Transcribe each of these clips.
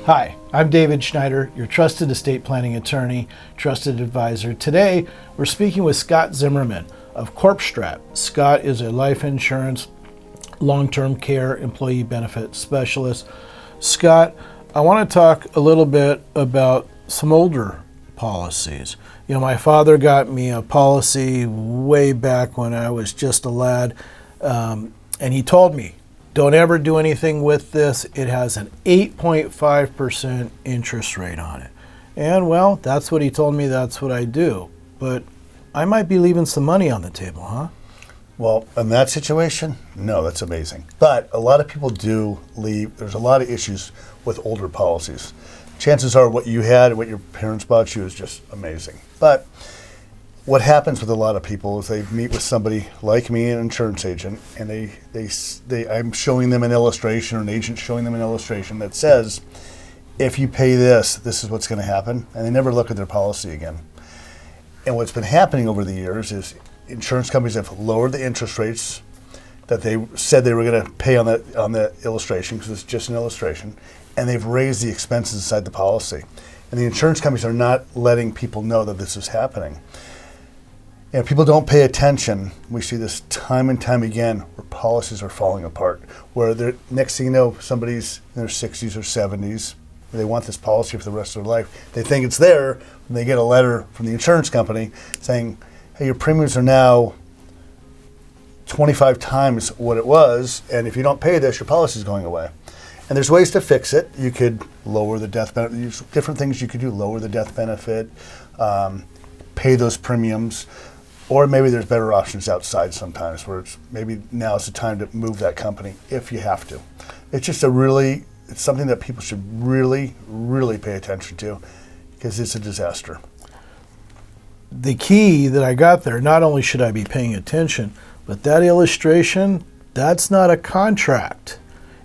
Hi, I'm David Schneider, your trusted estate planning attorney, trusted advisor. Today, we're speaking with Scott Zimmerman of CorpStrat. Scott is a life insurance, long-term care, employee benefit specialist. Scott, I want to talk a little bit about some older policies. You know, my father got me a policy way back when I was just a lad, and he told me, don't ever do anything with this. It has an 8.5% interest rate on it. And well, that's what he told me, that's what I do. But I might be leaving some money on the table, huh? Well, in that situation, no, that's amazing. But a lot of people do leave. There's a lot of issues with older policies. Chances are what you had and what your parents bought you is just amazing. But what happens with a lot of people is they meet with somebody like me, an insurance agent, and I'm showing them an illustration, or an agent showing them an illustration that says, if you pay this, this is what's going to happen, and they never look at their policy again. And what's been happening over the years is insurance companies have lowered the interest rates that they said they were going to pay on the illustration, because it's just an illustration, and they've raised the expenses inside the policy. And the insurance companies are not letting people know that this is happening. And people don't pay attention. We see this time and time again where policies are falling apart, where next thing you know, somebody's in their 60s or 70s, they want this policy for the rest of their life. They think it's there, and they get a letter from the insurance company saying, hey, your premiums are now 25 times what it was, and if you don't pay this, your policy is going away. And there's ways to fix it. You could lower the death benefit. There's different things you could do, lower the death benefit, pay those premiums. Or maybe there's better options outside sometimes, where it's maybe now is the time to move that company if you have to. It's just it's something that people should really, really pay attention to, because it's a disaster. The key that I got there, not only should I be paying attention, but that illustration, that's not a contract.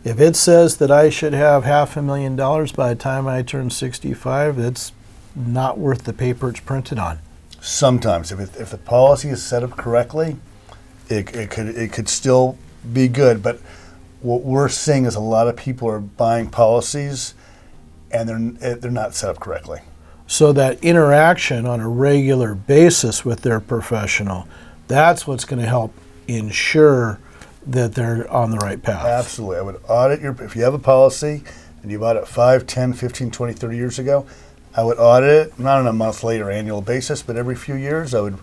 If it says that I should have $500,000 by the time I turn 65, it's not worth the paper it's printed on. Sometimes, if the policy is set up correctly, it could still be good. But what we're seeing is a lot of people are buying policies, and they're not set up correctly. So that interaction on a regular basis with their professional, that's what's going to help ensure that they're on the right path. Absolutely. I would audit if you have a policy and you bought it 5, 10, 15, 20, 30 years ago, I would audit it, not on a monthly or annual basis, but every few years I would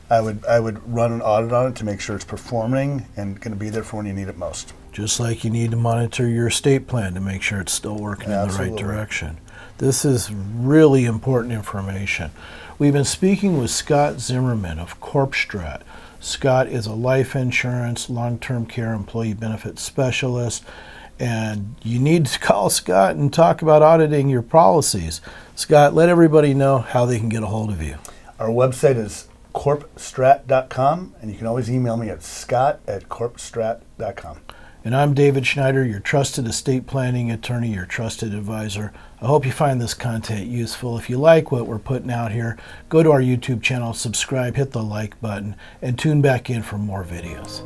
run an audit on it to make sure it's performing and going to be there for when you need it most. Just like you need to monitor your estate plan to make sure it's still working in the right direction. This is really important information. We've been speaking with Scott Zimmerman of CorpStrat. Scott is a life insurance, long-term care, employee benefit specialist. And you need to call Scott and talk about auditing your policies. Scott, let everybody know how they can get a hold of you. Our website is corpstrat.com, and you can always email me at scott@corpstrat.com. And I'm David Schneider, your trusted estate planning attorney, your trusted advisor. I hope you find this content useful. If you like what we're putting out here, go to our YouTube channel, subscribe, hit the like button, and tune back in for more videos.